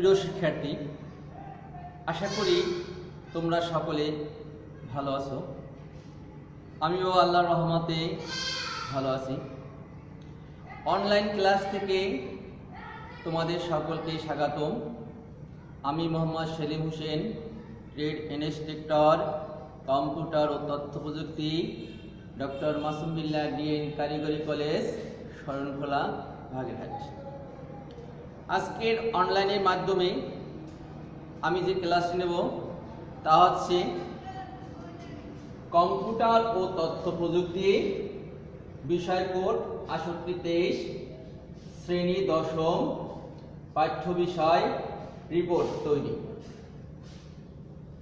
প্রিয় শিক্ষার্থী, আশা করি তোমরা সকলে ভালো আছো। আমিও আল্লাহর রহমতে ভালো আছি। অনলাইন ক্লাস থেকে তোমাদের সকলকে স্বাগতম। আমি Mohammad Selim Hossain, trade instructor, computer ও তথ্য প্রযুক্তি, ডক্টর মাসুম বিল্লাহ ডিএন কারিগরি কলেজ, শরণখোলা, বাগেরহাট। আজকের অনলাইনের মাধ্যমে আমি যে ক্লাসটি নেব তা হচ্ছে কম্পিউটার ও তথ্য প্রযুক্তি, বিষয় কোড 6823, শ্রেণী 10ম, পাঠ্য বিষয় রিপোর্ট তৈরি।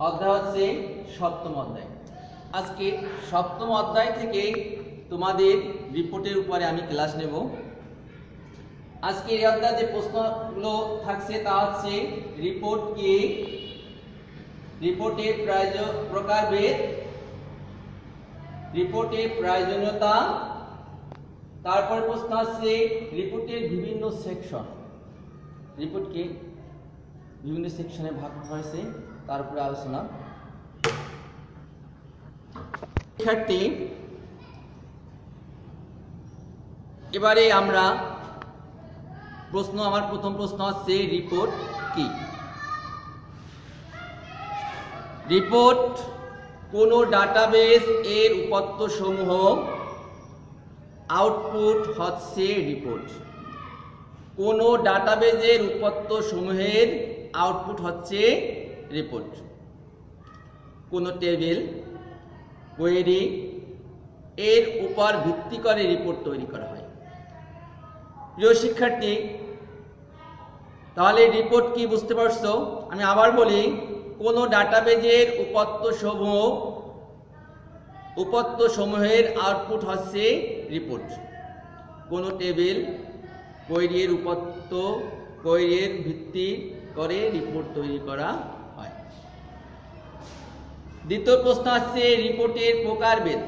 অধ্যায় হচ্ছে 7ম অধ্যায়। আজকে 7ম অধ্যায় থেকে তোমাদের রিপোর্টের উপরে আমি ক্লাস নেব। আজকে এই অধ্যায়ে যে প্রশ্নগুলো থাকছে তা হচ্ছে রিপোর্ট কি, রিপোর্টের প্রকারভেদ, রিপোর্টের প্রয়োজনীয়তা, তারপর প্রশ্ন আছে রিপোর্টের বিভিন্ন সেকশন, রিপোর্টকে বিভিন্ন সেকশনে ভাগ করা হয়েছে তার উপরে আলোচনা। শিক্ষার্থী, এবারে আমরা আমার প্রথম প্রশ্ন হচ্ছে রিপোর্ট কি। রিপোর্ট কোন ডাটাবেস এর উপাত্ত সমূহ, আউটপুট হচ্ছে রিপোর্ট। কোন ডাটাবেজের উপাত্ত সমূহের আউটপুট হচ্ছে রিপোর্ট। কোন টেবিল, কোয়েরি এর উপর ভিত্তি করে রিপোর্ট তৈরি করা হয়। প্রিয় শিক্ষার্থী, তাহলে রিপোর্ট কি বুঝতে পারছো? আমি আবার বলি, কোন ডাটাবেজের উপাত্ত সমূহের আউটপুট হচ্ছে রিপোর্ট। কোন টেবিল, কোয়েরির উপাত্ত, কোয়েরির ভিত্তি করে রিপোর্ট তৈরি করা হয়। দ্বিতীয় প্রশ্ন আছে রিপোর্টের প্রকারভেদ।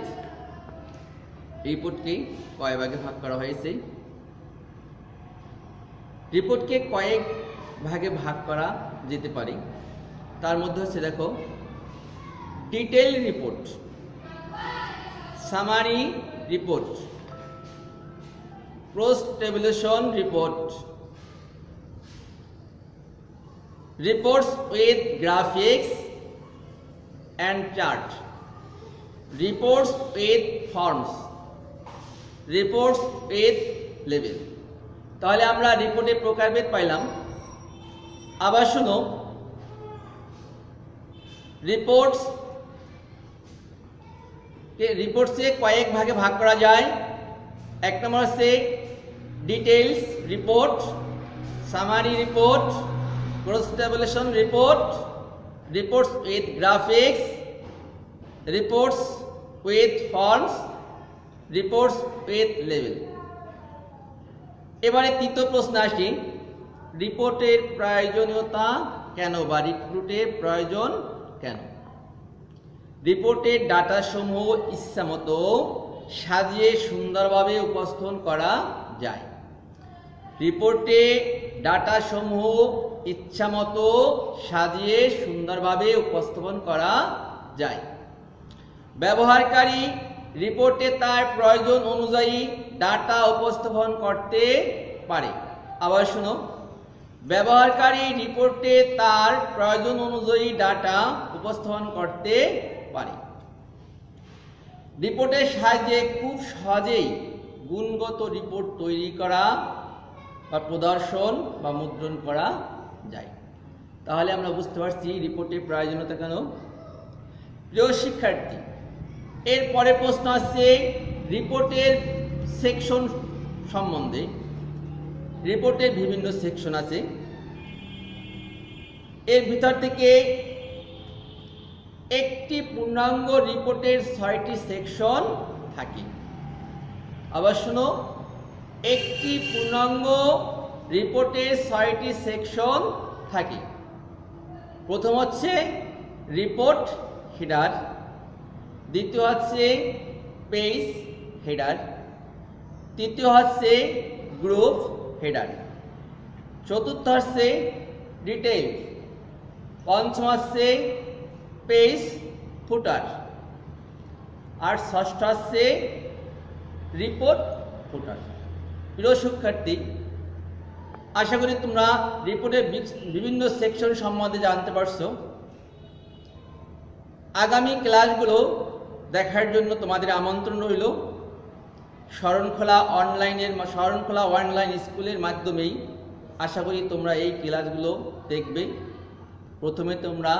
রিপোর্টকে কয় ভাগে ভাগ করা হয়েছে? রিপোর্টকে কয়েক ভাগে ভাগ করা যেতে পারে। তার মধ্যে হচ্ছে দেখো, detail report, summary report, post tabulation report, reports with graphics and chart, reports with forms, reports with label. তাহলে আমরা রিপোর্টের প্রকারভেদ পাইলাম। আবার শুনো, রিপোর্টসে কয়েক ভাগে ভাগ করা যায়। এক নম্বর হচ্ছে details report, summary report, post tabulation report, reports with graphics, reports with forms, reports with label. এবারে তৃতীয় প্রশ্ন আসি, রিপোর্টের প্রয়োজনীয়তা কেন বা রিপোর্টের প্রয়োজন কেন? রিপোর্টের ডাটা সমূহ ইচ্ছামতো সাজিয়ে সুন্দরভাবে উপস্থাপন করা যায়। রিপোর্টে ডাটা সমূহ ইচ্ছামতো সাজিয়ে সুন্দরভাবে উপস্থাপন করা যায়। ব্যবহারকারী রিপোর্টে তার প্রয়োজন অনুযায়ী ডাটা উপস্থাপন করতে পারে। আবার শুনো, ব্যবহারকারী রিপোর্টে তার প্রয়োজন অনুযায়ী ডাটা উপস্থাপন করতে পারে। রিপোর্টের সাহায্যে খুব সহজেই গুণগত রিপোর্ট তৈরি করা বা প্রদর্শন বা মুদ্রণ করা যায়। তাহলে আমরা বুঝতে পারছি রিপোর্টের প্রয়োজনীয়তা কেন। প্রিয় শিক্ষার্থী, এরপরে প্রশ্ন আসছে রিপোর্টের সেকশন সম্বন্ধে। রিপোর্টের বিভিন্ন সেকশন আছে। এর ভিতর থেকে একটি পূর্ণাঙ্গ রিপোর্টের 6টি সেকশন থাকে। আবার শুনো, একটি পূর্ণাঙ্গ রিপোর্টের 6টি সেকশন থাকে। প্রথম হচ্ছে রিপোর্ট হেডার, দ্বিতীয় হচ্ছে পেজ হেডার, তৃতীয় হচ্ছে গ্রুপ হেডার, চতুর্থ হচ্ছে ডিটেইল, পঞ্চম আসছে পেজ ফুটার, আর ষষ্ঠ আসছে রিপোর্ট ফুটার। প্রিয় শিক্ষার্থী, আশা করি তোমরা রিপোর্টের বিভিন্ন সেকশন সম্বন্ধে জানতে পারছো। আগামী ক্লাসগুলো দেখার জন্য তোমাদের আমন্ত্রণ রইল। শরণখোলা অনলাইন স্কুলের মাধ্যমেই আশা করি তোমরা এই ক্লাসগুলো দেখবে। প্রথমে তোমরা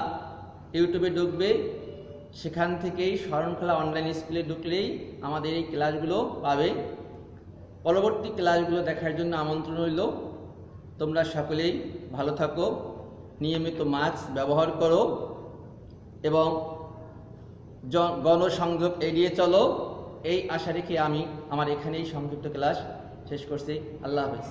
ইউটিউবে ঢুকবে, সেখান থেকেই শরণখোলা অনলাইন স্কুলে ঢুকলেই আমাদের এই ক্লাসগুলো পাবে। পরবর্তী ক্লাসগুলো দেখার জন্য আমন্ত্রণ রইল। তোমরা সকলেই ভালো থাকো, নিয়মিত মাস্ক ব্যবহার করো এবং গণসংযোগ এড়িয়ে চলো। এই আশা রেখে আমি আমার এখানেই সংক্ষিপ্ত ক্লাস শেষ করছি। আল্লাহ হাফেজ।